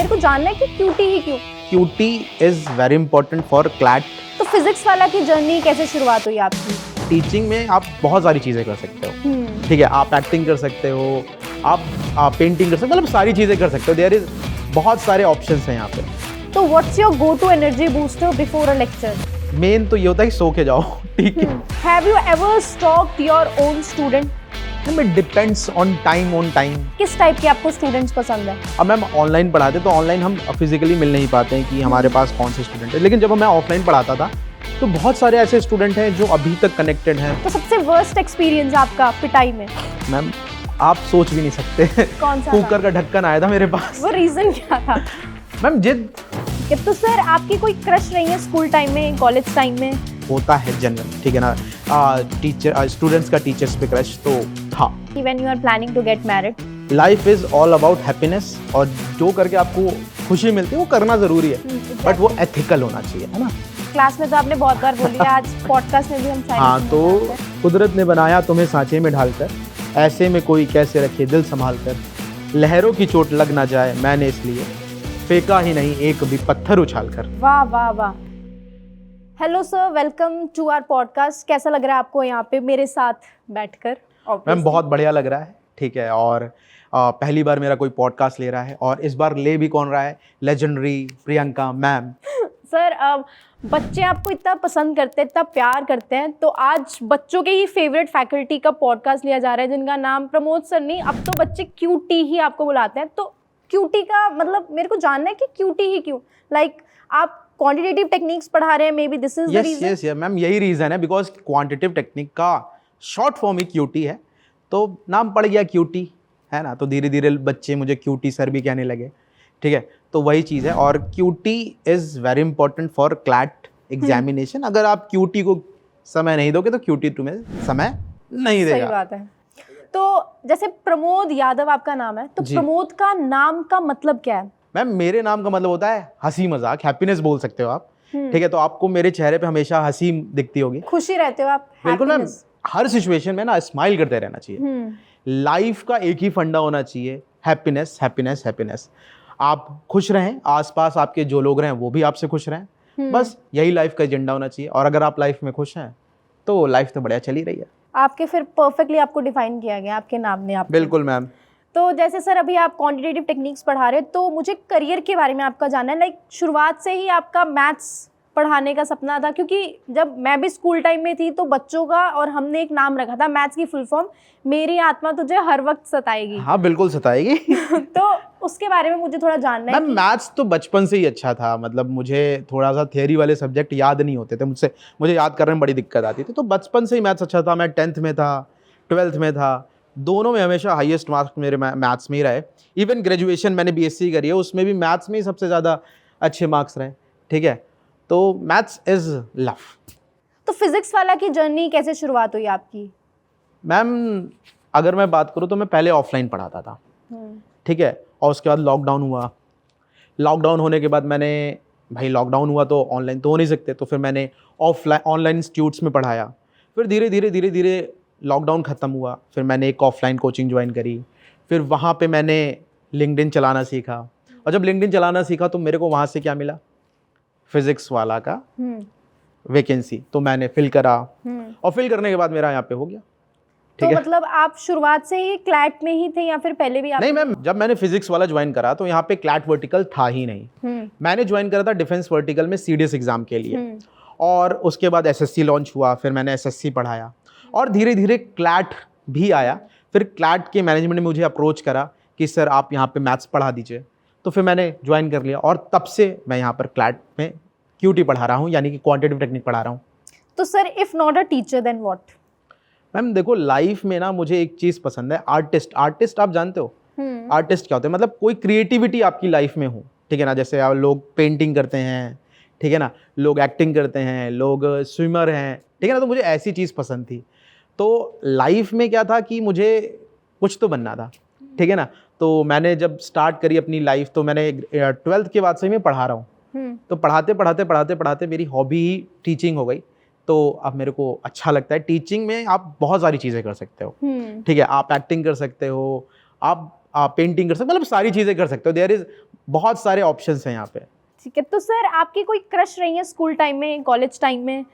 मेरे को जानना है कि क्यूटी ही क्यों? QT is very important for CLAT. तो फिजिक्स वाला की जर्नी कैसे शुरुआत हुई आपकी? टीचिंग में आप बहुत सारी चीज़ें कर सकते हो, ठीक है। आप एक्टिंग कर सकते हो, आप पेंटिंग कर सकते हो, मतलब सारी चीज़ें कर सकते हो। देयर इज बहुत सारे ऑप्शंस हैं यहाँ पे। तो what's your go to energy booster before a lecture? मेन तो ये होता है कि सो के जाओ, ठीक है। Have you ever stocked your own student? It depends on time. किस टाइप के आपको स्टूडेंट्स पसंद है? अब मैम ऑनलाइन पढ़ाते तो ऑनलाइन हम फिजिकली मिल नहीं पाते हैं कि हमारे पास कौन से स्टूडेंट है, लेकिन जब मैं ऑफलाइन पढ़ाता था तो बहुत सारे ऐसे स्टूडेंट हैं जो अभी तक कनेक्टेड हैं। तो सबसे वर्स्ट एक्सपीरियंस आपका पिटाई में? मैम आप सोच भी नहीं सकते। कौन सा? कुकर का ढक्कन आया था मेरे पास। वो रीजन क्या था? मैम जिद। तो सर आपकी कोई क्रश रही है स्कूल टाइम में, कॉलेज टाइम में? होता है जनरल, ठीक है ना। टीचर स्टूडेंट्स का टीचर्स पे क्रश तो था। When you are planning to get married? Life is all about happiness, और जो करके आपको खुशी मिलती है वो करना जरूरी है, बट वो एथिकल होना चाहिए, है ना। क्लास में तो आपने बहुत बार बोली है, आज पॉडकास्ट में भी हम हाँ, तो कुदरत ने बनाया तुम्हें सांचे में ढालकर, ऐसे में कोई कैसे रखे दिल संभाल कर, लहरों की चोट लग ना जाए मैंने इसलिए फेंका ही नहीं एक भी पत्थर उछाल कर। वाह वाह वाह। Hello sir, welcome to our podcast. कैसा लग रहा है आपको यहाँ पे मेरे साथ बैठकर? मैम बहुत बढ़िया लग रहा है, ठीक है। और पहली बार मेरा कोई पॉडकास्ट ले रहा है, और इस बार ले भी कौन रहा है? Legendary Priyanka ma'am. सर बच्चे आपको इतना पसंद करते हैं, इतना प्यार करते हैं, तो आज बच्चों के ही फेवरेट फैकल्टी का पॉडकास्ट लिया जा रहा है, जिनका नाम प्रमोद सर नहीं, अब तो बच्चे क्यूटी ही आपको बुलाते हैं। तो क्यूटी का मतलब मेरे को जानना है कि क्यूटी ही क्यों? लाइक आप क्वांटिटेटिव टेक्निक्स पढ़ा रहे हैं, maybe this is the reason? Yes ma'am, यही रीज़न है, बिकॉज क्वांटिटेटिव टेक्निक का शॉर्ट फॉर्म ही क्यूटी है, तो नाम पड़ गया क्यूटी, है ना। तो धीरे धीरे बच्चे मुझे क्यूटी सर भी कहने लगे, ठीक है। तो वही चीज़ है, और QT is very important for CLAT examination. अगर आप क्यूटी को समय नहीं दोगे तो क्यूटी तुम्हें समय नहीं देगा। सही बात है। तो जैसे प्रमोद यादव आपका नाम है, तो प्रमोद का नाम का मतलब क्या है? मैम मेरे नाम का मतलब होता है हंसी मजाक, हैप्पीनेस बोल सकते हो आप, ठीक है। तो आपको मेरे चेहरे पे हमेशा हंसी दिखती होगी, खुशी रहते हो आप? बिल्कुल मैम। हर सिचुएशन में ना स्माइल करते रहना चाहिए। लाइफ का एक ही फंडा होना चाहिए, हैप्पीनेस हैप्पीनेस हैप्पीनेस। आप खुश रहें, आसपास आपके जो लोग रहें वो भी आपसे खुश रहें, बस यही लाइफ का एजेंडा होना चाहिए। और अगर आप लाइफ में खुश हैं तो लाइफ तो बढ़िया चली रही है। आपके फिर परफेक्टली आपको डिफाइन किया गया आपके नाम ने। आप बिल्कुल मैम। तो जैसे सर अभी आप क्वांटिटेटिव टेक्निक्स पढ़ा रहे हैं, तो मुझे करियर के बारे में आपका जानना है। लाइक शुरुआत से ही आपका मैथ्स पढ़ाने का सपना था? क्योंकि जब मैं भी स्कूल टाइम में थी तो बच्चों का, और हमने एक नाम रखा था मैथ्स की फुल फॉर्म, मेरी आत्मा तुझे हर वक्त सताएगी। हाँ बिल्कुल सताएगी। तो उसके बारे में मुझे थोड़ा जानना है। मैम मैथ्स तो बचपन से ही अच्छा था, मतलब मुझे थोड़ा सा थियरी वाले सब्जेक्ट याद नहीं होते थे, मुझे याद करने में बड़ी दिक्कत आती थी। तो बचपन से ही मैथ्स अच्छा था। मैं 10th में था, 12th में था, दोनों में हमेशा हाईएस्ट मार्क्स मेरे मैथ्स में ही रहे। इवन ग्रेजुएशन मैंने बीएससी करी है, उसमें भी मैथ्स में ही सबसे ज़्यादा अच्छे मार्क्स रहे, ठीक है। तो मैथ्स इज लव। तो फिजिक्स वाला की जर्नी कैसे शुरुआत हुई आपकी? मैम अगर मैं बात करूँ तो मैं पहले ऑफलाइन पढ़ाता था, ठीक है। और उसके बाद लॉकडाउन हुआ। लॉकडाउन होने के बाद भाई लॉकडाउन हुआ तो ऑनलाइन तो हो नहीं सकते, तो फिर मैंने ऑनलाइन इंस्टीट्यूट्स में पढ़ाया। फिर धीरे धीरे लॉकडाउन ख़त्म हुआ, फिर मैंने एक ऑफलाइन कोचिंग ज्वाइन करी। फिर वहाँ पे मैंने लिंक्डइन चलाना सीखा, और जब लिंक्डइन चलाना सीखा तो मेरे को वहाँ से क्या मिला? फिजिक्स वाला का वैकेंसी। तो मैंने फिल करा, और फिल करने के बाद मेरा यहाँ पे हो गया। तो मतलब आप शुरुआत से ही क्लैट में ही थे या फिर पहले भी आप? नहीं मैम, जब मैंने फिजिक्स वाला ज्वाइन करा तो यहाँ पे क्लैट वर्टिकल था ही नहीं। मैंने ज्वाइन करा था डिफेंस वर्टिकल में सीडीएस एग्जाम के लिए, और उसके बाद एसएससी लॉन्च हुआ, फिर मैंने एसएससी पढ़ाया, और धीरे धीरे क्लैट भी आया। फिर क्लैट के मैनेजमेंट ने मुझे अप्रोच करा कि सर आप यहाँ पे मैथ्स पढ़ा दीजिए, तो फिर मैंने ज्वाइन कर लिया, और तब से मैं यहाँ पर क्लैट में क्यूटी पढ़ा रहा हूँ, यानी कि क्वांटिटेटिव टेक्निक पढ़ा रहा हूँ। तो sir if not a teacher then what? Ma'am देखो, लाइफ में ना मुझे एक चीज़ पसंद है, आर्टिस्ट आप जानते हो आर्टिस्ट क्या होते हैं? मतलब कोई क्रिएटिविटी आपकी लाइफ में हो, ठीक है ना। जैसे लोग पेंटिंग करते हैं, ठीक है ना, लोग एक्टिंग करते हैं, लोग स्विमर हैं, ठीक है ना। तो मुझे ऐसी चीज़ पसंद थी। तो लाइफ में क्या था कि मुझे कुछ तो बनना था, ठीक है ना। तो मैंने जब स्टार्ट करी अपनी लाइफ, तो मैंने 12th के बाद से मैं पढ़ा रहा हूँ। तो पढ़ाते मेरी हॉबी ही टीचिंग हो गई। तो अब मेरे को अच्छा लगता है। टीचिंग में आप बहुत सारी चीज़ें कर सकते हो, ठीक है। आप एक्टिंग कर सकते हो, आप पेंटिंग कर सकते हो, मतलब सारी चीज़ें कर सकते हो। देयर इज बहुत सारे ऑप्शंस हैं यहाँ पे। ठीक है, तो सर आपकी कोई क्रश रही है स्कूल टाइम में, कॉलेज टाइम में?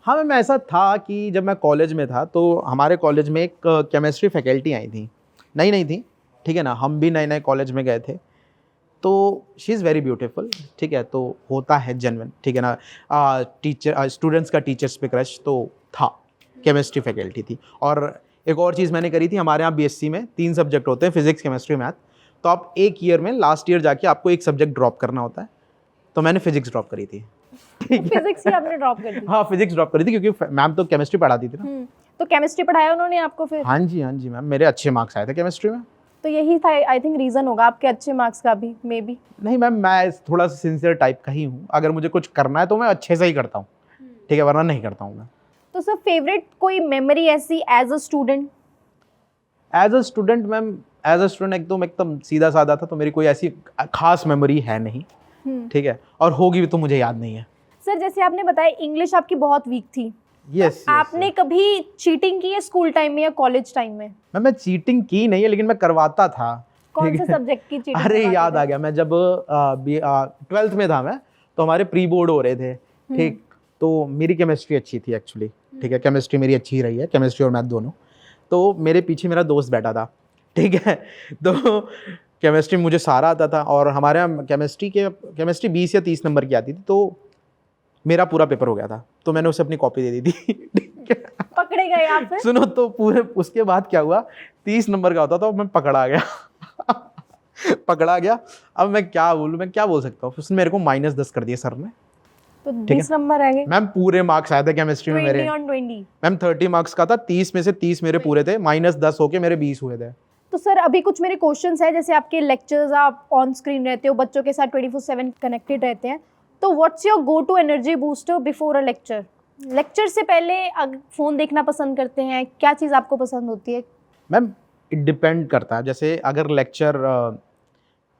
हाँ मैम, ऐसा था कि जब मैं कॉलेज में था तो हमारे कॉलेज में एक केमिस्ट्री फैकल्टी आई थी, नई नई थी, ठीक है ना, हम भी नए नए कॉलेज में गए थे। तो शी इज़ वेरी ब्यूटीफुल, ठीक है, तो होता है जेन्युइन, ठीक है ना, टीचर स्टूडेंट्स का टीचर्स पे क्रश तो था, केमिस्ट्री फैकल्टी थी। और एक और चीज़ मैंने करी थी, हमारे यहाँ बीएससी में 3 सब्जेक्ट होते हैं, फिजिक्स, केमिस्ट्री, मैथ। तो आप एक ईयर में लास्ट ईयर जाके आपको एक सब्जेक्ट ड्रॉप करना होता है, तो मैंने फिजिक्स ड्रॉप करी थी। फिजिक्स ही आपने ड्रॉप कर दी? हाँ, फिजिक्स ड्रॉप करी थी क्योंकि मैम तो केमिस्ट्री पढ़ाती थी ना। तो केमिस्ट्री पढ़ाया उन्होंने आपको फिर? हाँ जी मैम, मेरे अच्छे मार्क्स आए थे केमिस्ट्री में। तो यही था आई थिंक रीजन होगा आपके अच्छे मार्क्स का भी, मे बी। नहीं मैम, मैं थोड़ा सा सिंसियर टाइप का ही हूँ, अगर मुझे कुछ करना है तो मैं अच्छे से ही करता हूँ, ठीक है, वरना नहीं करता हूँ मैं। तो सर फेवरेट कोई मेमोरी ऐसी as a student? As a student ma'am, as a student एकदम सीधा साधा था, तो मेरी कोई ऐसी खास मेमोरी है नहीं, ठीक है, और होगी भी तो मुझे याद नहीं है। सर जैसे आपने बताया इंग्लिश आपकी बहुत वीक थी, यस, आपने कभी चीटिंग की है स्कूल टाइम में या कॉलेज टाइम में? मैं चीटिंग की नहीं है, लेकिन मैं करवाता था। कौन से सब्जेक्ट की चीटिंग? अरे याद आ गया, मैं जब 12th में था मैं, तो हमारे प्री बोर्ड हो रहे थे, ठीक, तो मेरी केमिस्ट्री अच्छी थी एक्चुअली, ठीक है, केमिस्ट्री मेरी अच्छी ही रही है, केमिस्ट्री और मैथ दोनों। तो मेरे पीछे मेरा दोस्त बैठा था, ठीक है, तो केमिस्ट्री मुझे सारा आता था, और हमारे यहाँ केमिस्ट्री 20 या 30 नंबर की आती थी, तो मेरा पूरा पेपर हो गया था, तो मैंने उसे अपनी कॉपी दे दी थी। पकड़े गए आप फिर? सुनो, तो पूरे उसके बाद क्या हुआ, 30 नंबर का होता था, मैं पकड़ा गया। पकड़ा गया। अब मैं क्या बोलूँ, मैं क्या बोल सकता हूँ, उसने मेरे को -10 कर दिया सर ने। तो 20 नंबर आ गए मैम, पूरे मार्क्स आए थे केमिस्ट्री में मेरे। 20 on 20? मैम 30 मार्क्स का था, 30 में से 30 मेरे पूरे थे, -10 होके मेरे 20 हुए थे। तो सर अभी कुछ मेरे क्वेश्चंस हैं, जैसे आपके लेक्चर्स, आप ऑन स्क्रीन रहते हो, बच्चों के साथ 24/7 कनेक्टेड रहते हैं, तो what's your go to energy booster before a lecture? Lecture से पहले फ़ोन देखना पसंद करते हैं, क्या चीज़ आपको पसंद होती है? मैम इट डिपेंड करता है, जैसे अगर लेक्चर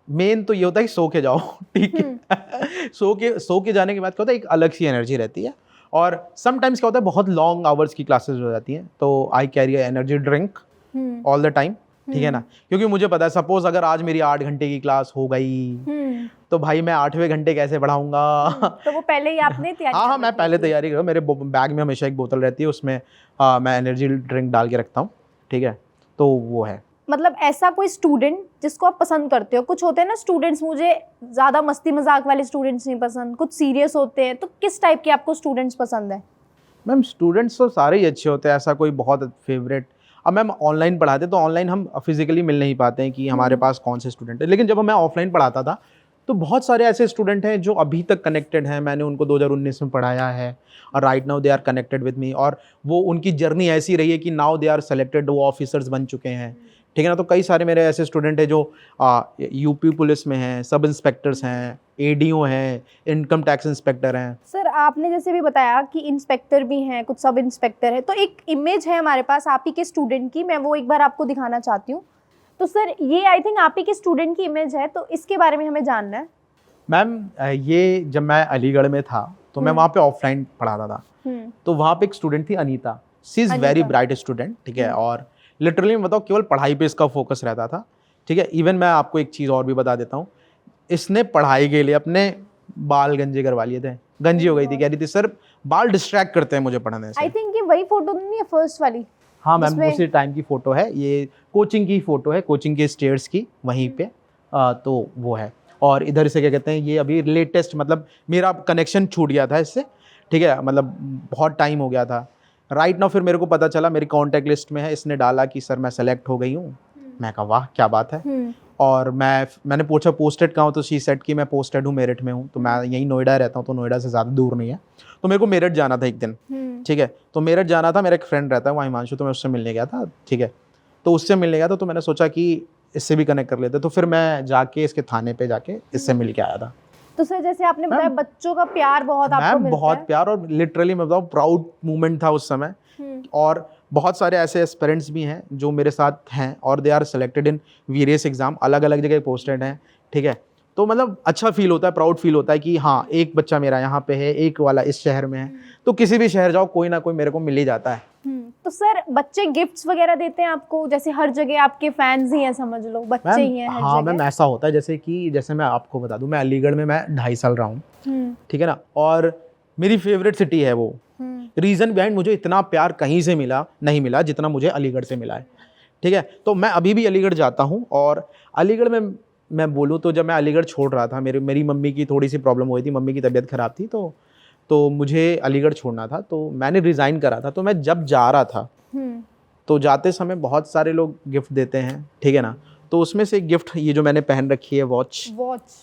मेन तो ये होता है कि सो के जाओ, ठीक है। सो के जाने के बाद क्या होता है, एक अलग सी एनर्जी रहती है। और समटाइम्स क्या होता है, बहुत लॉन्ग आवर्स की क्लासेस हो जाती हैं, तो I carry energy drink all the time, ठीक है ना, क्योंकि मुझे पता है सपोज अगर आज मेरी 8 घंटे की क्लास हो गई, तो भाई मैं 8वें घंटे कैसे पढ़ाऊंगा। तो वो पहले ही आपने तैयारी? हाँ, मैं पहले तैयारी करूँ, मेरे बैग में हमेशा एक बोतल रहती है, उसमें मैं एनर्जी ड्रिंक डाल के रखता हूँ, ठीक है, तो वो है। मतलब ऐसा कोई स्टूडेंट जिसको आप पसंद करते हो? कुछ होते हैं ना स्टूडेंट्स, मुझे ज़्यादा मस्ती मजाक वाले स्टूडेंट्स नहीं पसंद, कुछ सीरियस होते हैं, तो किस टाइप के आपको स्टूडेंट्स पसंद है? मैम स्टूडेंट्स तो सारे ही अच्छे होते हैं, ऐसा कोई बहुत फेवरेट। अब मैम ऑनलाइन पढ़ाते तो ऑनलाइन हम फिजिकली मिल नहीं पाते हैं कि हमारे पास कौन से स्टूडेंट है, लेकिन जब मैं ऑफलाइन पढ़ाता था तो बहुत सारे ऐसे स्टूडेंट हैं जो अभी तक कनेक्टेड हैं, मैंने उनको 2019 में पढ़ाया है, और right now they are connected with me, और वो उनकी जर्नी ऐसी रही है कि नाउ दे आर सेलेक्टेड, वो ऑफिसर्स बन चुके हैं, ठीक है ना। तो कई सारे मेरे ऐसे स्टूडेंट हैं जो यूपी पुलिस में हैं, सब इंस्पेक्टर्स हैं, एडीओ हैं, इनकम टैक्स इंस्पेक्टर हैं। सर आपने जैसे भी बताया कि इंस्पेक्टर भी हैं, कुछ सब इंस्पेक्टर है, तो एक इमेज है हमारे पास आप ही के स्टूडेंट की, मैं वो एक बार आपको दिखाना चाहती हूँ। तो सर ये आई थिंक आप ही के स्टूडेंट की इमेज है, तो इसके बारे में हमें जानना है। मैम ये जब मैं अलीगढ़ में था तो मैं वहाँ पे ऑफलाइन पढ़ाता था, तो वहाँ पे एक स्टूडेंट थी Anita, she is very bright student, ठीक है, और लिटरली मैं बताऊँ केवल पढ़ाई पे इसका फोकस रहता था, ठीक है। इवन मैं आपको एक चीज़ और भी बता देता हूँ, इसने पढ़ाई के लिए अपने बाल गंजे करवा लिए थे, गंजी हो गई थी, कह रही थी सर बाल डिस्ट्रैक्ट करते हैं मुझे पढ़ाने से। आई थिंक ये वही फोटो नहीं है फर्स्ट वाली? हाँ मैम, उसी टाइम की फ़ोटो है, ये कोचिंग की फ़ोटो है, कोचिंग के स्टेयर्स की, वहीं पे तो वो है। और इधर से क्या कहते हैं, ये अभी लेटेस्ट, मतलब मेरा कनेक्शन छूट गया था इससे, ठीक है, मतलब बहुत टाइम हो गया था। राइट नाउ फिर मेरे को पता चला, मेरी कॉन्टैक्ट लिस्ट में है, इसने डाला कि सर मैं सेलेक्ट हो गई हूँ। मैं कहा वाह क्या बात है। और मैंने पूछा पोस्टेड कहाँ हूँ, तो शी सेड कि मैं पोस्टेड हूँ, मेरठ में हूँ, तो मैं यहीं नोएडा रहता हूँ, तो नोएडा से ज़्यादा दूर नहीं है, तो मेरे को मेरठ जाना था एक दिन, ठीक है, तो मेरठ जाना था, मेरा एक फ्रेंड रहता है वहाँ हिमांशु, तो मैं उससे मिलने गया था, ठीक है, तो उससे मिलने गया था, तो मैंने सोचा कि इससे भी कनेक्ट कर लेते, तो फिर मैं जाके इसके थाने पे जाके इससे मिल के आया था। तो सर जैसे आपने बताया बच्चों का प्यार बहुत आपको मिलता है। बहुत प्यार, और लिटरली मैं बताऊँ प्राउड मोमेंट था उस समय। और बहुत सारे ऐसे एस्पिरेंट्स भी हैं जो मेरे साथ हैं, और they are selected in various exam, अलग अलग जगह पोस्टेड हैं, ठीक है, तो मतलब अच्छा फील होता है, प्राउड फील होता है कि हाँ एक बच्चा मेरा यहाँ पे है, एक वाला इस शहर में है, तो किसी भी शहर जाओ कोई ना कोई मेरे को मिल ही जाता है। तो तो सर बच्चे गिफ्ट्स वगैरह देते हैं आपको, जैसे हर जगह आपके फैंस ही हैं, समझ लो बच्चे ही हैं हर हाँ जगह। मैम ऐसा होता है, जैसे मैं आपको बता दूं, मैं अलीगढ़ में मैं 2.5 साल रहा हूँ, ठीक है ना, और मेरी फेवरेट सिटी है वो। रीज़न बिहाइंड मुझे इतना प्यार कहीं से नहीं मिला जितना मुझे अलीगढ़ से मिला है, ठीक है। तो मैं अभी भी अलीगढ़ जाता हूँ, और अलीगढ़ में मैं बोलूँ तो जब मैं अलीगढ़ छोड़ रहा था, मेरी मम्मी की थोड़ी सी प्रॉब्लम हुई थी, मम्मी की तबीयत ख़राब थी, तो मुझे अलीगढ़ छोड़ना था, तो मैंने रिज़ाइन करा था। तो मैं जब जा रहा था तो जाते समय बहुत सारे लोग गिफ्ट देते हैं, ठीक है ना, तो उसमें से एक गिफ्ट ये जो मैंने पहन रखी है वॉच,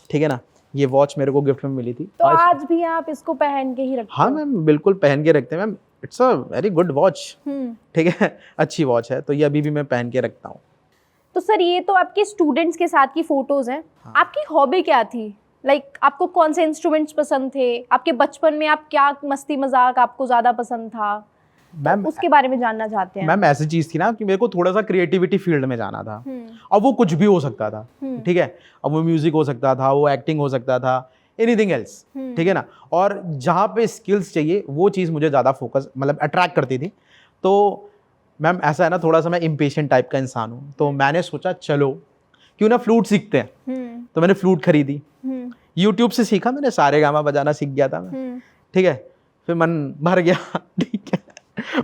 ठीक है ना, ये वॉच मेरे को गिफ्ट में मिली थी। तो आज भी आप इसको पहन के ही रखते हाँ मैम, बिल्कुल पहन के रखते हैं ma'am, it's a very good watch, ठीक है, अच्छी वॉच है, तो ये अभी भी मैं पहन के रखता हूँ। तो सर ये तो आपके स्टूडेंट्स के साथ की फोटोज हैं। हाँ। आपकी हॉबी क्या थी? लाइक आपको कौन से इंस्ट्रूमेंट्स पसंद थे? आपके बचपन में आप क्या मस्ती मजाक आपको ज्यादा पसंद था? मैम तो उसके बारे में जानना चाहते हैं। मैम ऐसी चीज़ थी ना कि मेरे को थोड़ा सा क्रिएटिविटी फील्ड में जाना था। अब वो कुछ भी हो सकता था, ठीक है, अब वो म्यूजिक हो सकता था, वो एक्टिंग हो सकता था, एनीथिंग एल्स, ठीक है ना, और जहाँ पे स्किल्स चाहिए वो चीज़ मुझे ज़्यादा फोकस मतलब अट्रैक्ट करती थी। तो मैम ऐसा है ना, थोड़ा सा मैं इम्पेशेंट टाइप का इंसान हूँ, तो मैंने सोचा चलो क्यों ना फ्लूट सीखते हैं। तो मैंने फ्लूट खरीदी, यूट्यूब से सीखा मैंने, सारेगामा बजाना सीख गया था मैं, ठीक है, फिर मन भर गया, ठीक है,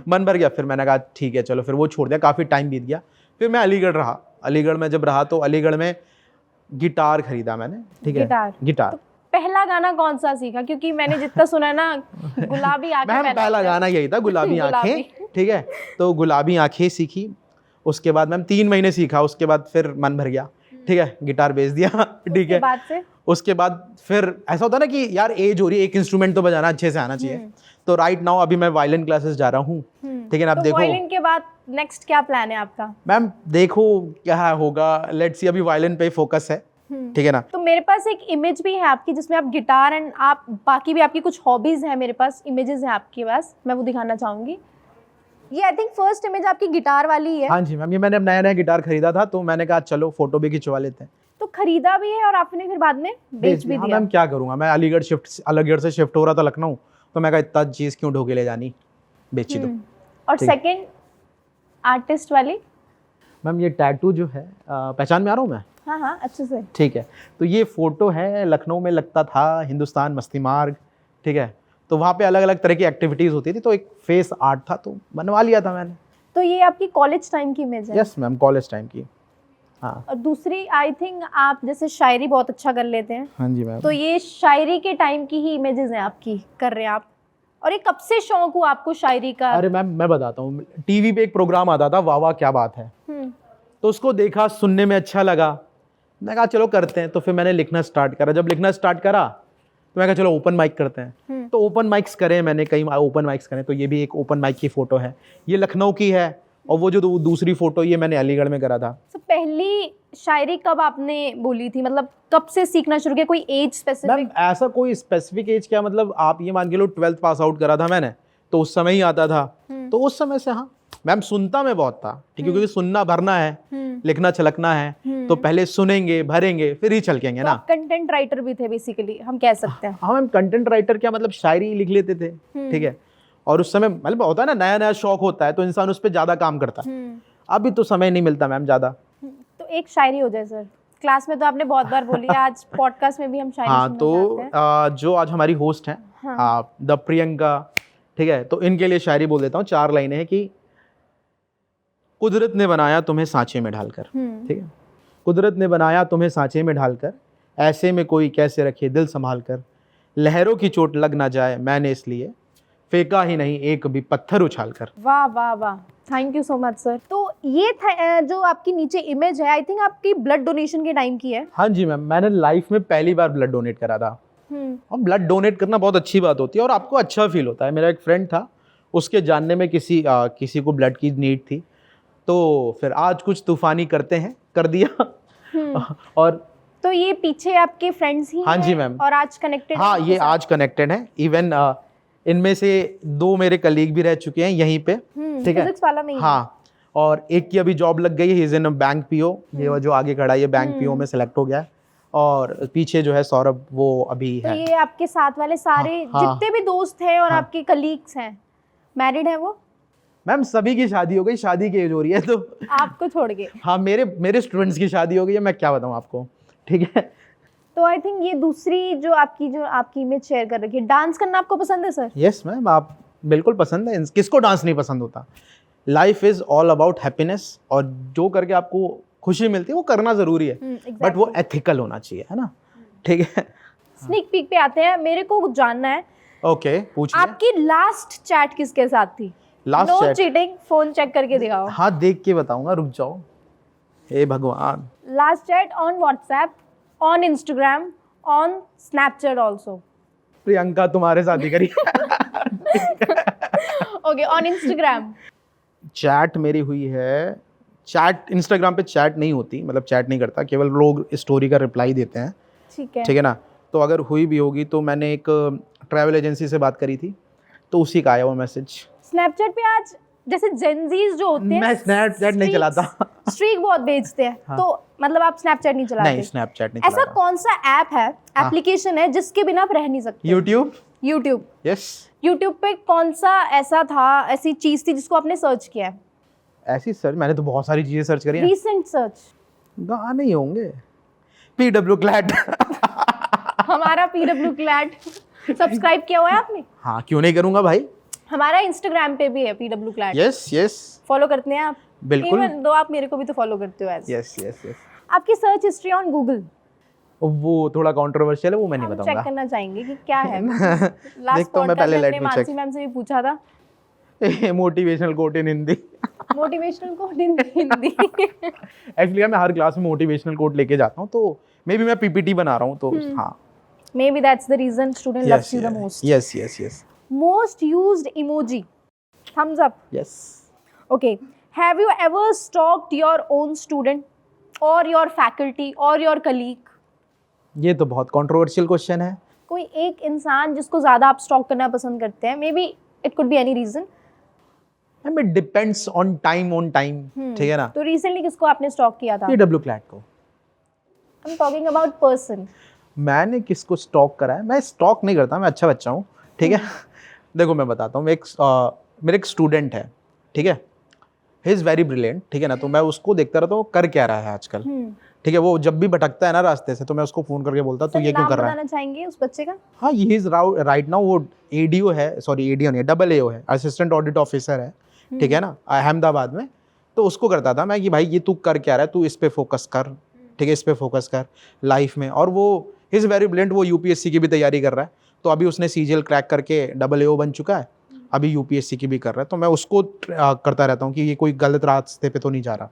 मन भर गया, फिर मैंने कहा ठीक है चलो, फिर वो छोड़ दिया, काफ़ी टाइम बीत गया। फिर मैं अलीगढ़ रहा, अलीगढ़ में जब रहा तो अलीगढ़ में गिटार खरीदा मैंने, ठीक है, गिटार। तो पहला गाना कौन सा सीखा? क्योंकि मैंने जितना सुना है ना, गुलाबी आंखें। मैम पहला गाना यही था, गुलाबी आंखें, ठीक है, तो गुलाबी आंखें सीखी, उसके बाद मैम 3 महीने सीखा, उसके बाद फिर मन भर गया, ठीक है, गिटार बेच दिया, ठीक है। उसके बाद फिर ऐसा होता है ना कि यार एज हो रही है, एक इंस्ट्रूमेंट तो बजाना अच्छे से आना चाहिए, तो राइट नाउ अभी मैं वायलिन क्लासेस जा रहा हूँ, ठीक है ना। आप देखो वायलिन के बाद नेक्स्ट क्या प्लान है आपका? मैम देखो क्या होगा, लेट्स सी, अभी वायलिन पे फोकस है, ठीक है ना। तो मेरे पास एक इमेज भी है आपकी जिसमें आप गिटार एंड आप बाकी भी आपकी कुछ हॉबीज हैं, मेरे पास इमेजेस हैं आपके पास, मैं वो दिखाना चाहूंगी। ये आई थिंक फर्स्ट इमेज आपकी गिटार वाली है। हाँ जी मैम, ये मैंने नया नया गिटार खरीदा था, तो मैंने कहा चलो फोटो भी खिंचवा लेते हैं। तो खरीदा भी है और आपने फिर बाद में बेच भी दिया। मैम क्या करूँगा, मैं अलीगढ़ से शिफ्ट हो रहा था लखनऊ, तो मैं कहा इतना चीज़ क्यों ढोके ले जानी, बेची दो। और सेकंड आर्टिस्ट वाली मैम, ये टैटू जो है पहचान में आ रहा हूँ मैं? हाँ हाँ अच्छे से, ठीक है, तो ये फोटो है, लखनऊ में लगता था हिंदुस्तान मस्ती मार्ग, ठीक है, तो वहाँ पे अलग अलग तरह की एक्टिविटीज़ होती थी, तो एक फेस आर्ट था, तो बनवा लिया था मैंने। तो ये आपकी कॉलेज टाइम की इमेज है? यस मैम, कॉलेज टाइम की। हाँ। और दूसरी आई थिंक आप जैसे शायरी बहुत अच्छा कर लेते हैं। हाँ जी मैम। तो ये शायरी के टाइम की ही इमेजेस हैं आपकी, कर रहे हैं आप। और ये कब से शौक हुआ आपको शायरी का? अरे मैम मैं बताता हूँ, टीवी पे एक प्रोग्राम आता था, वाह वाह क्या बात है, तो उसको देखा, सुनने में अच्छा लगा, मैं कहा चलो करते हैं, तो फिर मैंने लिखना स्टार्ट करा। जब लिखना स्टार्ट करा तो मैं कहा चलो ओपन माइक करते हैं, तो ओपन माइक्स करे मैंने, कई ओपन माइक्स करे, तो ये भी एक ओपन माइक की फ़ोटो है, ये लखनऊ की है, और वो जो दूसरी फ़ोटो ये मैंने अलीगढ़ में करा था। तो पहली शायरी कब आपने बोली थी, मतलब कब से सीखना शुरू किया? कोई एज स्पेसिफिक? मैम ऐसा कोई स्पेसिफिक एज क्या, मतलब आप ये मान के लो 12th पास आउट करा था मैंने, तो उस समय ही आता था, तो उस समय से हाँ मैम सुनता मैं बहुत था, ठीक है, क्योंकि सुनना भरना है, लिखना छलकना है, तो पहले सुनेंगे भरेंगे फिर ही छलकेंगे ना। कंटेंट राइटर भी थे बेसिकली, हम कह सकते हैं। हाँ मैम, कंटेंट राइटर क्या मतलब शायरी लिख लेते थे, ठीक है, और उस समय मतलब होता है ना, नया नया शौक होता है तो इंसान उस पर ज़्यादा काम करता है, अभी तो समय नहीं मिलता मैम ज़्यादा। तो एक शायरी हो जाए सर, क्लास में तो आपने बहुत बार बोली है, आज पॉडकास्ट में भी हम शायरी हाँ, तो जो आज हमारी होस्ट हैं द प्रियंका, ठीक है, तो इनके लिए शायरी बोल देता हूँ। 4 लाइनें हैं कि कुदरत ने बनाया तुम्हें सांचे में ढालकर, ठीक है, कुदरत ने बनाया तुम्हें सांचे में ढालकर, ऐसे में कोई कैसे रखे दिल संभाल कर, लहरों की चोट लग ना जाए मैंने इसलिए फेंका ही नहीं एक भी पत्थर उछाल कर। वाह वाह वाह, thank you so much sir. तो ये था जो आपकी नीचे इमेज है, आई थिंक आपकी ब्लड डोनेशन के टाइम की है। हाँ जी मैम, मैंने लाइफ में पहली बार ब्लड डोनेट करा था, और ब्लड डोनेट करना बहुत अच्छी बात होती है और आपको अच्छा फील होता है। मेरा एक फ्रेंड था, उसके जानने में किसी को ब्लड की नीड थी, तो फिर आज कुछ तूफानी करते हैं कर दिया। और तो ये पीछे आपके फ्रेंड्स ही हाँ जी मैम, और आज कनेक्टेड? हाँ, ये आज कनेक्टेड है, इवन इनमें से 2 मेरे कलीग भी रह चुके हैं यहीं पे, ठीक है, फिजिक्स वाला में ही। हाँ, और एक की अभी जॉब लग गई है, he is in bank PO, ये जो आगे खड़ा है ये बैंक पीओ में सेलेक्ट हो गया है, और पीछे जो है सौरभ वो अभी तो है। ये आपके साथ वाले सारे हाँ, जितने भी दोस्त हैं और हाँ, आपके कलीग्स हैं, मैरिड है वो? मैम सभी की शादी हो गई, शादी की एज हो रही है तो आपको छोड़ के। हाँ मेरे स्टूडेंट्स की शादी हो गई है, मैं क्या बताऊँ आपको, ठीक है। तो आई थिंक ये दूसरी जो आपकी इमेज शेयर कर रखी है, डांस करना आपको पसंद है सर? यस मैम, आप बिल्कुल पसंद है, किसको डांस नहीं पसंद होता। Life is all about happiness, और जो करके आपको खुशी मिलती है वो करना ज़रूरी है, बट वो एथिकल होना चाहिए, है ना, ठीक है। स्नीक पीक पे आते हैं, मेरे को कुछ जानना है। ओके, पूछिए। आपकी लास्ट चैट किसके साथ थी? Last no chat? Cheating, phone check करके दिखाओ। हाँ देख के बताऊंगा, रुक जाओ, हे भगवान। Last chat on WhatsApp, on Instagram, on Snapchat also? Priyanka तुम्हारे साथ ही करी। Okay, on Instagram? चैट मेरी हुई है, चैट इंस्टाग्राम पे चैट नहीं होती, मतलब चैट नहीं करता, केवल लोग स्टोरी का रिप्लाई देते हैं, ठीक है ना। तो अगर हुई भी होगी तो मैंने एक ट्रैवल एजेंसी से बात करी थी, तो उसी का आया वो मैसेज। स्नैपचैट पे आज जैसे जेनजीज जो होते हैं, मैं स्नैपचैट नहीं चलाता। स्ट्रीक बहुत भेजते हैं, हाँ। तो मतलब आप स्नैपचैट नहीं चलाते? नहीं, स्नैपचैट नहीं ऐसा चलाता। कौन सा ऐप है, एप्लीकेशन है जिसके बिना आप रह नहीं सकते? यूट्यूब। यूट्यूब? यस। यूट्यूब पे कौन सा ऐसा था, ऐसी चीज थी जिसको आपने सर्च किया है? ऐसी सर्च मैंने तो बहुत सारी चीजें सर्च करी हैं। Recent search? गाने ही होंगे, PW क्लैट। हमारा PW क्लैट सब्सक्राइब किया हुआ है आपने? हाँ, क्यों नहीं करूंगा भाई। हमारा इंस्टाग्राम पे भी है PW CLAT. Yes yes, follow करते हैं आप? बिल्कुल। इवन दो आप मेरे को भी तो फॉलो करते हो ऐसे। Yes yes yes. आपकी सर्च हिस्ट्री ऑन गूगल वो थोड़ा कंट्रोवर्शियल है, वो मैं नहीं हम बताऊंगा। चेक करना चाहेंगे कि क्या है। देखता लास्ट हूं मैं, पहले मैंने let me Mansi check. Ma'am से भी पूछा था, motivational quote in Hindi. Motivational quote in Hindi. Actually मैं हर क्लास में मोटिवेशनल कोट लेके जाता हूँ, तो मे बी मैं PPT बना रहा हूँ, तो हाँ। Maybe that's the reason student loves you the most. Yes yes yes Most used emoji? Thumbs up. yes। Okay. Have you ever stalked your own student or your faculty or your colleague? ये तो बहुत controversial question है। कोई एक इंसान जिसको ज़्यादा आप स्टॉक करना पसंद करते हैं? Maybe it could be any reason. I mean, depends on time, ठीक है ना। तो recently किसको आपने स्टॉक किया था? PW क्लैट को। I'm talking about person. मैंने किसको स्टॉक करा है? मैं स्टॉक नहीं करता, मैं अच्छा बच्चा हूँ, ठीक है। देखो मैं बताता हूँ, मेरे एक स्टूडेंट है, ठीक है, ही इज़ वेरी ब्रिलियंट, ठीक है ना। तो मैं उसको देखता रहता हूँ कर क्या रहा है आजकल, ठीक है। वो जब भी भटकता है ना रास्ते से, तो मैं उसको फ़ोन करके बोलता तो ये क्यों कर रहा है। बताना चाहेंगे उस बच्चे का? हाँ, ही इज़ राइट नाउ वो ADO है, सॉरी ADO नहीं, AAO है, असिस्टेंट ऑडिट ऑफिसर है, ठीक है ना, अहमदाबाद में। तो उसको करता था मैं कि भाई ये तू कर क्या रहा है, तू इस पे फोकस कर, ठीक है, इस पे फोकस कर लाइफ में। और वो इज़ वेरी ब्रिलियंट, वो UPSC की भी तैयारी कर रहा है, तो अभी उसने CGL क्रैक करके AAO बन चुका है, अभी UPSC की भी कर रहा है। तो मैं उसको करता रहता हूँ कि ये कोई गलत रास्ते पे तो नहीं जा रहा।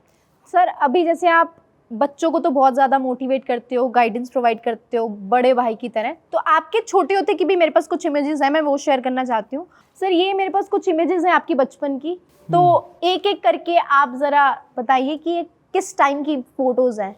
सर अभी जैसे आप बच्चों को तो बहुत ज़्यादा मोटिवेट करते हो, गाइडेंस प्रोवाइड करते हो बड़े भाई की तरह, तो आपके छोटे होते की भी मेरे पास कुछ इमेजेस हैं, मैं वो शेयर करना चाहती हूँ। सर ये मेरे पास कुछ इमेजेस हैं आपकी बचपन की, तो एक एक करके आप ज़रा बताइए कि ये किस टाइम की फोटोज हैं?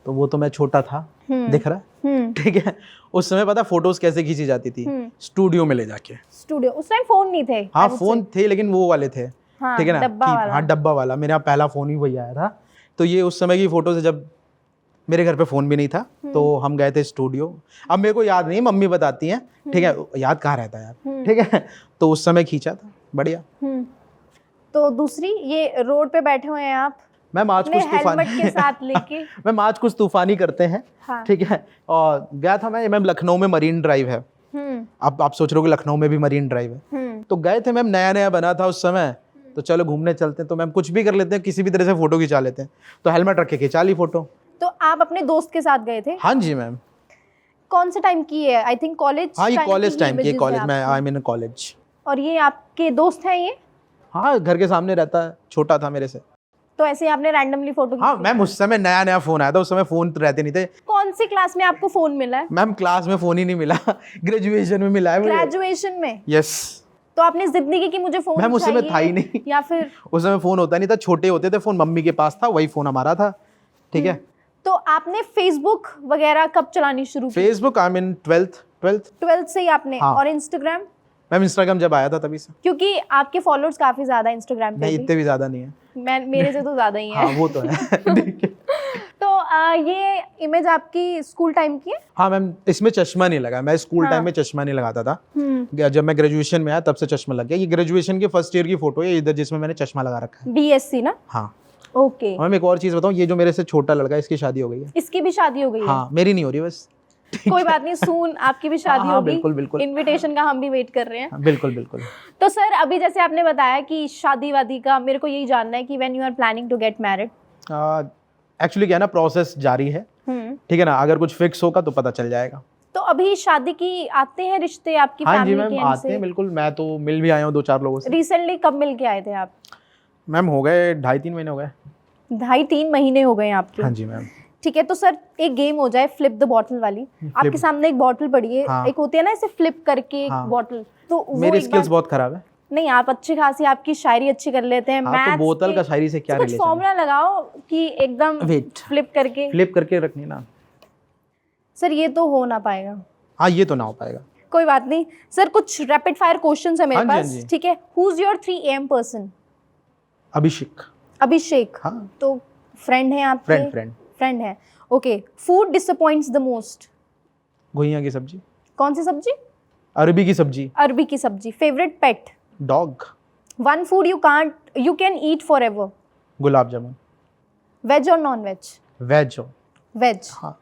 तो वो तो मैं छोटा था, दिख रहा है, ठीक है। उस समय पता फोटोज कैसे खींची जाती थी? स्टूडियो में ले जाके। स्टूडियो? उस टाइम फोन नहीं थे? हाँ फोन थे, लेकिन वो वाले थे, हाँ, ठीक है ना, डब्बा वाला। हाँ डब्बा वाला। मेरा पहला फ़ोन ही वही आया था। तो ये उस समय की फ़ोटोज़ है जब मेरे घर पे फ़ोन भी नहीं था, तो हम गए थे स्टूडियो। अब मेरे को याद नहीं, मम्मी बताती हैं, ठीक है, याद कहाँ रहता है यार, ठीक है। तो उस समय खींचा था, बढ़िया। तो दूसरी, ये रोड पे बैठे हुए हैं आप, मैम आज कुछ हेलमेट के साथ लेके। मैम आज कुछ तूफानी करते हैं, हाँ। ठीक है। और गया था मैं, मैम लखनऊ में मरीन ड्राइव है। आप सोच रहे हो कि लखनऊ में भी मरीन ड्राइव है, तो गए थे मैम, नया नया बना था उस समय, तो चलो घूमने चलते हैं। तो मैम कुछ भी कर लेते हैं, किसी भी तरह से फोटो खिंचा लेते हैं, तो हेलमेट रख के खिंचा ली फोटो। तो आप अपने दोस्त के साथ गए थे? हाँ जी मैम। कौन से टाइम की है? I think college. हाँ ये कॉलेज टाइम की, कॉलेज में, आई मीन कॉलेज। और ये आपके दोस्त हैं ये? हाँ घर के सामने रहता है, छोटा था मेरे से। तो ऐसे आपने रैंडमली फोटो? हाँ मैम उस समय नया नया फोन आया था, उस समय फोन तो रहते नहीं थे। कौन सी क्लास में आपको फोन मिला है? मैम क्लास में फोन ही नहीं मिला, ग्रेजुएशन में मिला है मुझे। ग्रेजुएशन में? यस। तो आपने जिद नहीं की कि मुझे फोन मैम उस समय था ही नहीं, या फिर उस समय फोन होता नहीं था, छोटे होते थे फोन, मम्मी के पास था, वही फोन हमारा था, ठीक है। तो आपने फेसबुक वगैरह कब चलानी शुरू की? फेसबुक आई मीन 12th से ही आपने? हाँ। और इंस्टाग्राम? मैम इंस्टाग्राम जब आया था तभी से। क्योंकि आपके फॉलोअर्स काफी ज्यादा इंस्टाग्राम पे नहीं भी। इतने भी ज्यादा नहीं है, मेरे से तो ज्यादा ही है। हाँ वो तो है। देखिए। तो ये इमेज आपकी स्कूल टाइम की है? हाँ मैम, इसमें चश्मा नहीं लगा, मैं स्कूल टाइम में चश्मा नहीं लगाता था। जब मैं ग्रेजुएशन में आया तब से चश्मा लग गया। ये ग्रेजुएशन के फर्स्ट ईयर की फोटो है इधर, जिसमें मैंने चश्मा लगा रखा है। BSc ना? हाँ। ओके। मैम एक और चीज बताऊँ, ये जो मेरे से छोटा लड़का है इसकी शादी हो गई है। इसकी भी शादी हो गई है? हाँ, मेरी नहीं हो रही बस। कोई बात नहीं, सून आपकी भी शादी हाँ, होगी। बिल्कुल बिल्कुल। इनविटेशन का हम भी वेट कर रहे हैं। हाँ, बिल्कुल बिल्कुल। तो सर अभी जैसे आपने बताया कि शादी वादी का, मेरे को यही जानना है कि when you are planning to get married? Actually क्या है ना, प्रोसेस जारी है, ठीक है ना, अगर कुछ फिक्स होगा तो पता चल जाएगा। तो अभी शादी की आते हैं रिश्ते आपकी हाँ जी फैमिली के मैम, end आते से? हैं बिल्कुल। मैं तो मिल भी आया हूँ 2-4 लोगों से। रिसेंटली कब मिल के आए थे आप? मैम हो गए 2.5-3 महीने हो गए। 2.5-3 महीने हो गए आपके? हाँ जी मैम। ठीक है, तो सर एक गेम हो जाए, फ्लिप द बॉटल वाली। आपके सामने एक बॉटल पड़ी है, हाँ। एक होती है ना इसे फ्लिप करके एक हाँ। बॉटल, तो वो मेरी एक स्किल्स बार- बहुत खराब है। नहीं, आप अच्छी खासी, आपकी शायरी अच्छी कर लेते हैं। हाँ, मैथ्स तो बोतल के- का शायरी से क्या तो कुछ रिलेशन है? फॉर्मूला लगाओ कि एकदम Wait. फ्लिप करके। फ्लिप करके रखनी ना। सर ये तो हो ना पाएगा। हाँ, ये तो ना हो पाएगा। कोई बात नहीं सर, कुछ रैपिड फायर क्वेश्चंस है मेरे हाँ जी, हाँ पास, जी। ठीक है? Who is your 3 AM person? Abhishek. Abhishek. हाँ, तो फ्रेंड है आपके? फ्रेंड है, okay. Food disappoints the most? घुइयां की सब्जी। कौन सी सब्जी? अरबी की सब्जी। अरबी की सब्जी। Favourite pet? Dog. One food you can eat forever? Gulab jamun. Veg और नॉन वेज? वेज हो। वेज। हाँ।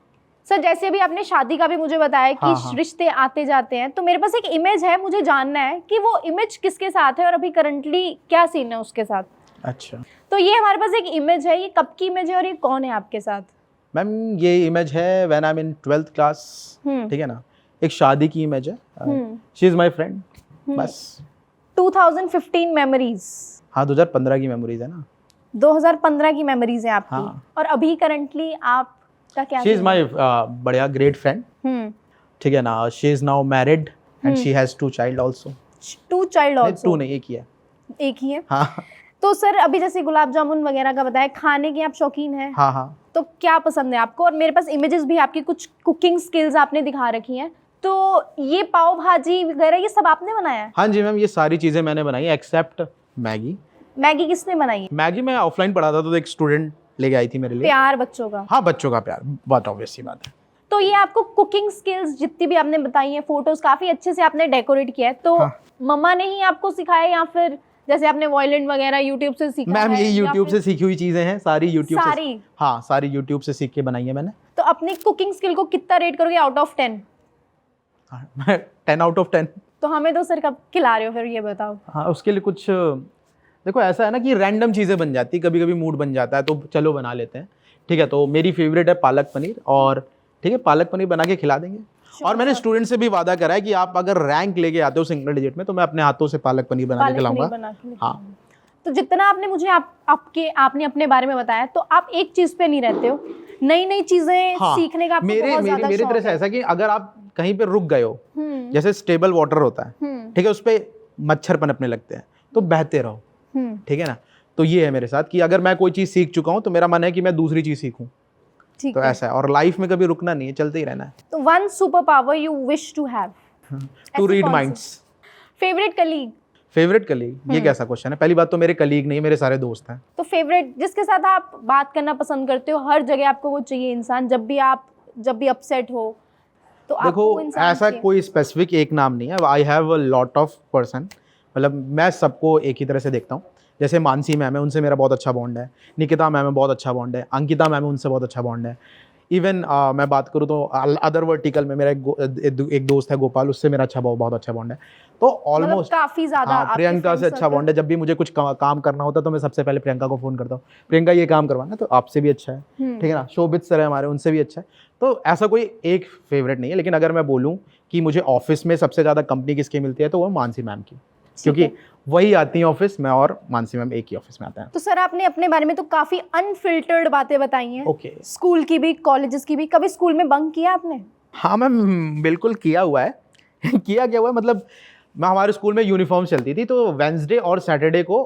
सर जैसे अभी आपने शादी का भी मुझे बताया कि हाँ। रिश्ते आते जाते हैं, तो मेरे पास एक इमेज है, मुझे जानना है कि वो इमेज किसके साथ है और अभी करंटली क्या सीन है उसके साथ। अच्छा। तो ये हमारे पास एक इमेज है, ये कब की इमेज है और ये कौन है आपके साथ? मैम ये इमेज है when I am in 12th class, ठीक है ना, एक शादी की इमेज है। शी इज माय फ्रेंड, बस। 2015 मेमोरीज? हाँ, 2015 की मेमोरीज है ना। 2015 की मेमोरीज है आपकी। हाँ। और अभी करंटली आपका क्या? शी इज माय बढ़िया ग्रेट फ्रेंड, ठीक है ना। She is now married and she has 2 child also. 2 child also? 2 नहीं, एक ही है। एक ही है? हाँ। तो सर अभी जैसे गुलाब जामुन वगैरह का बताया, खाने के आप शौकीन हैं? हाँ हाँ। तो क्या पसंद है आपको? और मेरे पास इमेजेस भी आपकी, कुछ कुकिंग स्किल्स आपने दिखा रखी हैं। तो ये पाव भाजी वगैरह ये सब आपने बनाया है? हाँ जी मैम, ये सारी चीज़ें मैंने बनाई एक्सेप्ट मैगी। मैगी किसने बनाई है? मैगी मैं ऑफलाइन पढ़ाता था तो एक स्टूडेंट लेके आई थी मेरे लिए। प्यार बच्चों का? हाँ, बच्चों का प्यार, बहुत ऑब्वियस सी बात है। तो ये आपको कुकिंग स्किल्स जितनी भी आपने बताई हैं, फोटोज काफी अच्छे से आपने डेकोरेट किया है, तो हाँ। मम्मा ने ही आपको सिखाया या फिर जैसे आपने वॉयलेंट वगैरह यूट्यूब से सीखा मैम है? ये या यूट्यूब फिर- से सीखी हुई चीज़ें हैं सारी, यूट्यूब से। सारी? हाँ, सारी यूट्यूब से सीख के बनाई है मैंने। तो अपनी कुकिंग स्किल को कितना रेट करोगे आउट ऑफ 10? हाँ, मैं 10 आउट ऑफ 10। तो हमें तो सर कब खिला रहे हो फिर, ये बताओ। हाँ, उसके लिए कुछ देखो, ऐसा है ना कि रैंडम चीज़ें बन जाती है, कभी कभी मूड बन जाता है तो चलो बना लेते हैं, ठीक है। तो मेरी फेवरेट है पालक पनीर, और ठीक है, पालक पनीर बना के खिला देंगे। और मैंने स्टूडेंट से भी वादा करा है कि आप अगर रैंक लेके आते हो सिंगल डिजिट में तो मैं अपने हाथों से पालक पनीर बना के खिलाऊंगा। हाँ। तो जितना आपने मुझे आपने अपने बारे में बताया, तो आप एक चीज पे नहीं रहते हो, नई नई चीजें हाँ, सीखने का आपको बहुत ज्यादा मेरी तरह शौक से है। ऐसा कि अगर आप कहीं पे रुक गए हो, जैसे स्टेबल वाटर होता है, ठीक है, उस पे मच्छर पनपने लगते हैं, तो बहते रहो, ठीक है ना। तो ये है मेरे साथ कि अगर मैं कोई चीज़ सीख चुका हूँ तो मेरा मन है कि मैं दूसरी चीज़ सीखूं। ठीक तो है। ऐसा है, और लाइफ में कभी रुकना नहीं है, चलते ही रहना है। तो one super power you wish to have? To read minds. Favourite colleague? Favourite colleague, ये कैसा क्वेश्चन है? पहली बात तो मेरे कलीग नहीं, मेरे सारे दोस्त हैं। तो फेवरेट जिसके साथ आप बात करना पसंद करते हो, हर जगह आपको वो चाहिए इंसान, जब भी अपसेट हो तो आपको देखो, वो इंसान ऐसा चाहिए। कोई स्पेसिफिक एक नाम नहीं है। I have a lot of person, मतलब मैं सबको एक ही तरह से देखता हूँ। जैसे मानसी मैम है, उनसे मेरा बहुत अच्छा बॉन्ड है। निकिता मैम है, बहुत अच्छा बॉन्ड है। अंकिता मैम है, उनसे बहुत अच्छा बॉन्ड है। इवन मैं बात करूँ तो अदर वर्टिकल में मेरा एक दोस्त है गोपाल, उससे मेरा बहुत अच्छा बॉन्ड है। तो ऑलमोस्ट काफी ज्यादा आपके प्रियंका से friend अच्छा circle- बॉन्ड है। जब भी मुझे कुछ काम करना होता है तो मैं सबसे पहले प्रियंका को फ़ोन करता हूँ, प्रियंका ये काम करवाना, तो आपसे भी अच्छा है, ठीक है ना। शोभित सर है हमारे, उनसे भी अच्छा है। तो ऐसा कोई एक फेवरेट नहीं है, लेकिन अगर मैं बोलूँ कि मुझे ऑफिस में सबसे ज़्यादा कंपनी किसकी मिलती है तो वो मानसी मैम की, क्योंकि वही आती है ऑफिस में और मानसी मैम एक ही ऑफिस में आता है। तो सर आपने अपने बारे में तो काफी अनफिल्टर्ड बातें बताई हैं। ओके। स्कूल की भी, कॉलेजेस की भी। कभी स्कूल में बंक किया आपने? हाँ मैम, बिल्कुल किया हुआ है। किया हुआ है, मतलब मैं, हमारे स्कूल में यूनिफॉर्म चलती थी, तो वेंसडे और सैटरडे को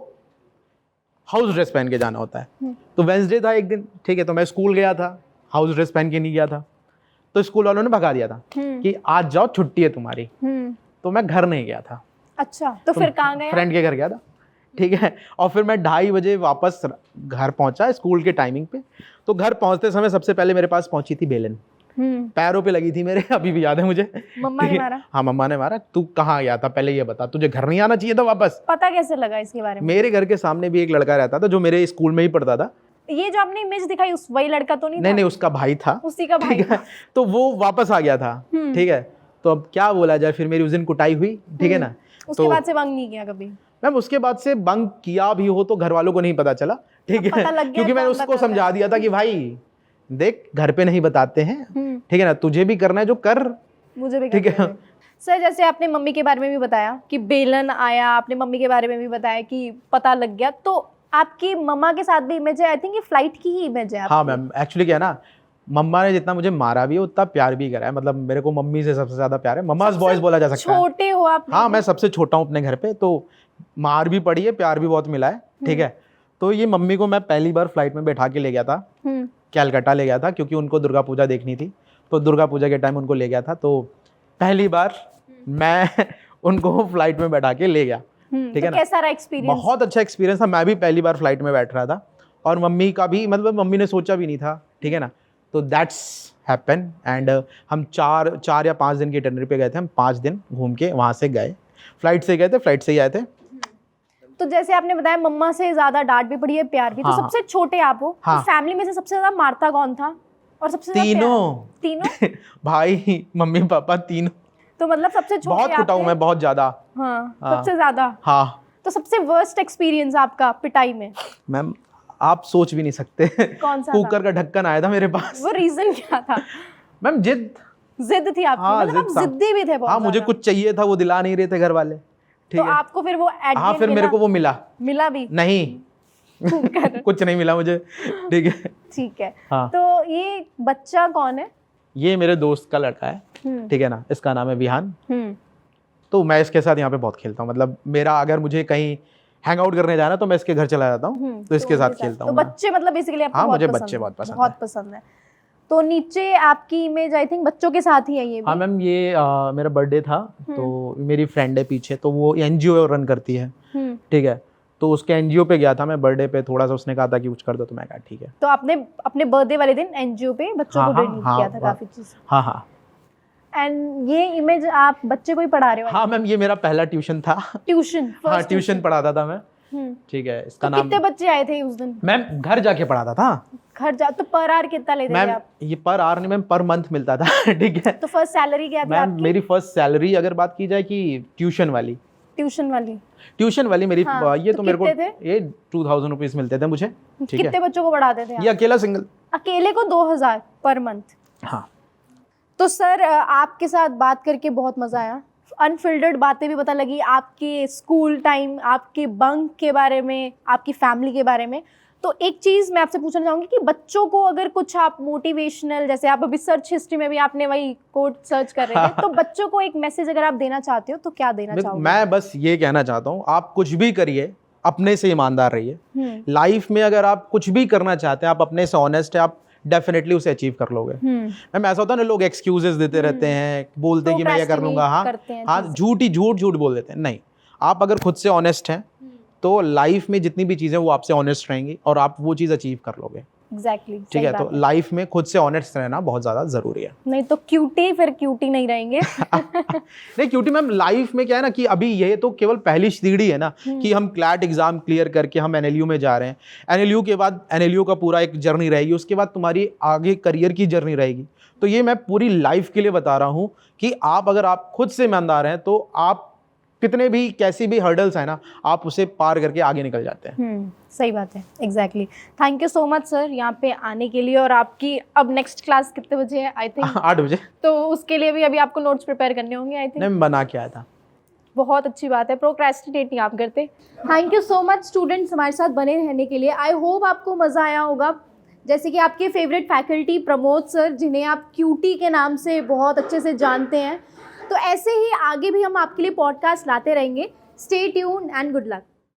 हाउस ड्रेस पहन के जाना होता है। तो वेंसडे था एक दिन, ठीक है, तो मैं स्कूल गया था, हाउस ड्रेस पहन के नहीं गया था, तो स्कूल वालों ने भगा दिया था कि आज जाओ, छुट्टी है तुम्हारी। तो मैं घर नहीं गया था। अच्छा, तो फिर कहाँ गए? फ्रेंड के घर गया था। ठीक है। और फिर मैं 2:30 बजे वापस घर पहुंचा स्कूल के टाइमिंग पे। तो घर पहुंचते समय सबसे पहले मेरे पास पहुंची थी बेलन, पैरों पे लगी थी मेरे, अभी भी याद है मुझे। मम्मा ने मारा? हाँ, मम्मा ने मारा। तू कहाँ गया था पहले ये बता, तुझे घर नहीं आना चाहिए था वापस? पता कैसे लगा इसके बारे में? मेरे घर के सामने भी एक लड़का रहता था जो मेरे स्कूल में ही पढ़ता था। ये जो आपने इमेज दिखाई उस वही लड़का तो नहीं था? नहीं, उसका भाई था। उसी का भाई था। तो वो वापस आ गया था, ठीक है। तो अब क्या बोला जाए, फिर मेरी उस दिन कुटाई हुई, ठीक है ना। उसके बाद से बंक नहीं किया कभी? मैम उसके बाद से बंक किया भी हो तो घर वालों को नहीं पता चला, ठीक है, क्योंकि मैंने उसको समझा दिया था कि भाई देख घर पे नहीं बताते हैं, ठीक है ना, तुझे भी करना है जो कर, मुझे भी ठीक है। सर जैसे आपने मम्मी के बारे में भी बताया कि बेलन आया, आपने मम्मी के बारे में भी बताया कि पता लग गया, तो आपकी मम्मा के साथ भी इमेज है, आई थिंक ये फ्लाइट की ही इमेज है। हाँ मैम, एक्चुअली क्या है ना, मम्मा ने जितना मुझे मारा भी है उतना प्यार भी करा है। मतलब मेरे को मम्मी से सबसे ज्यादा प्यार है, मम्माज बॉयज बोला जा सकता है। छोटे हो आप? हाँ, मैं सबसे छोटा हूँ अपने घर पे, तो मार भी पड़ी है, प्यार भी बहुत मिला है, ठीक है। तो ये मम्मी को मैं पहली बार फ्लाइट में बैठा के ले गया था, कैलकाटा ले गया था, क्योंकि उनको दुर्गा पूजा देखनी थी। तो दुर्गा पूजा के टाइम उनको ले गया था, तो पहली बार मैं उनको फ्लाइट में बैठा के ले गया, ठीक है ना। कैसा रहा एक्सपीरियंस? बहुत अच्छा एक्सपीरियंस था। मैं भी पहली बार फ्लाइट में बैठ रहा था और मम्मी का भी, मतलब मम्मी ने सोचा भी नहीं था, ठीक है ना। तो दैट्स हैपन एंड हम 4 या 5 दिन की इटिनरी पे गए थे। हम 5 दिन घूम के वहाँ से गए, फ्लाइट से गए थे, फ्लाइट से ही आए थे। तो जैसे आपने बताया मम्मा से ज्यादा डांट भी पड़ी है, प्यार भी। तो सबसे छोटे आप हो, तो फैमिली में से सबसे ज्यादा मारता कौन था और सबसे ज्यादा तीनों भाई मम्मी पापा तीनों। तो मतलब सबसे छोटे बहुत कुटा हूं मैं, बहुत ज्यादा। हाँ, सबसे ज्यादा। हाँ। तो सबसे वर्स्ट एक्सपीरियंस आपका पिटाई में? मैम आप सोच भी नहीं सकते। कौन सा? कुकर का ढक्कन आया था मेरे पास। वो रीजन क्या था? मैम जिद थी आपकी? मतलब आप जिद्दी भी थे बहुत? हाँ, मुझे कुछ चाहिए था, वो दिला नहीं रहे थे घर वाले, ठीक है। तो आपको फिर वो हाँ, फिर मेरे को वो मिला भी नहीं। कुछ नहीं मिला मुझे, ठीक है। ठीक है। हाँ। तो ये बच्चा कौन है? ये मेरे दोस्त का लड़का है, ठीक है ना, इसका नाम है विहान। तो मैं इसके साथ यहाँ पे बहुत खेलता हूँ। मतलब मेरा अगर मुझे कहीं हैंग आउट करने जाना तो मैं इसके घर चला जाता हूँ, तो इसके साथ खेलता हूँ। तो बच्चे मतलब बेसिकली आपको हाँ, मुझे बहुत बच्चे बहुत बहुत पसंद है। तो नीचे आपकी इमेज आई थिंक बच्चों के साथ ही है ये भी? हाँ मैम, ये मेरा बर्थडे था, तो मेरी फ्रेंड है पीछे, तो वो एनजीओ रन करती है, ठीक है। तो उसके एनजीओ पे गया था मैं बर्थडे पे, थोड़ा सा उसने कहा था कि कुछ कर दो, तो मैं कहा ठीक है। तो आपने अपने बर्थडे वाले दिन एनजीओ पे बच्चों को डोनेट किया था काफी चीज? हाँ हाँ। एंड ये इमेज आप बच्चे को ही पढ़ा रहे हो? हाँ मैम, ये मेरा पहला ट्यूशन था। ट्यूशन? हाँ, ट्यूशन पढ़ाता था मैं, ठीक है। इसका नाम। कितने बच्चे आए थे उस दिन? मैम घर जाके पढ़ाता था। घर जा तो पर आवर कितना लेते थे आप? ये पर आवर नहीं मैम, पर मंथ मिलता था, ठीक है। तो फर्स्ट सैलरी क्या थी मैम आपकी? मेरी फर्स्ट सैलरी अगर बात की जाए कि ट्यूशन वाली मेरी हाँ, ये तो मेरे को थे? ये 2000 रुपीज मिलते थे मुझे, ठीक है। कितने बच्चों को पढ़ाते थे आप? ये अकेला सिंगल। अकेले को 2000 पर मंथ? हाँ। तो सर आपके साथ बात करके बहुत मजा आया, अनफिल्टर्ड बातें भी पता लगी, आपके स्कूल टाइम, आपके बंक के बारे में, आपकी फैमिली के बारे में। तो एक चीज़ मैं आपसे पूछना चाहूँगी कि बच्चों को अगर कुछ आप मोटिवेशनल, जैसे आप अभी सर्च हिस्ट्री में भी आपने वही कोट सर्च कर रहे थे, तो बच्चों को एक मैसेज अगर आप देना चाहते हो तो क्या देना चाहोगे? मैं बस ये कहना चाहता हूँ, आप कुछ भी करिए अपने से ईमानदार रहिए। लाइफ में अगर आप कुछ भी करना चाहते हैं, आप अपने से ऑनेस्ट है, आप डेफिनेटली उसे अचीव कर लोगे। मैम ऐसा होता है ना, लोग एक्सक्यूजेस देते रहते हैं, बोलते हैं कि मैं ये कर लूंगा। हाँ, झूठ बोल देते हैं। नहीं, आप अगर खुद से ऑनेस्ट हैं तो लाइफ में जितनी भी चीजें वो आपसे ऑनेस्ट रहेंगी और आप वो चीज अचीव कर लोगे। एग्जैक्टली, ठीक है। तो लाइफ में खुद से ऑनेस्ट रहना बहुत ज्यादा जरूरी है। नहीं तो क्यूटी नहीं रहेंगे। नहीं, क्यूटी मैम लाइफ में क्या है ना कि अभी ये तो केवल पहली सीढ़ी है ना, कि हम क्लैट एग्जाम क्लियर करके हम एनएलयू में जा रहे हैं। एनएलयू के बाद एनएलयू का पूरा एक जर्नी रहेगी, उसके बाद तुम्हारी आगे करियर की जर्नी रहेगी। तो ये मैं पूरी लाइफ के लिए बता रहा हूँ कि अगर आप खुद से ईमानदार हैं तो आप कितने भी कैसी भी हर्डल्स है ना, आप उसे पार करके आगे निकल जाते हैं। सही बात है, exactly. Thank you so much sir यहाँ पे आने के लिए। और आपकी अब नेक्स्ट क्लास कितने बजे है? आई थिंक 8 बजे। तो उसके लिए भी अभी आपको नोट्स प्रिपेयर करने होंगे आई थिंक? नहीं, बना के आया था। बहुत अच्छी बात है, प्रोक्रेस्टिनेट नहीं आप करते। Thank you so much students हमारे साथ बने रहने के लिए। आई होप आपको मज़ा आया होगा। जैसे कि आपके फेवरेट फैकल्टी प्रमोद सर, जिन्हें आप क्यूटी के नाम से बहुत अच्छे से जानते हैं, तो ऐसे ही आगे भी हम आपके लिए पॉडकास्ट लाते रहेंगे। Stay tuned and good luck.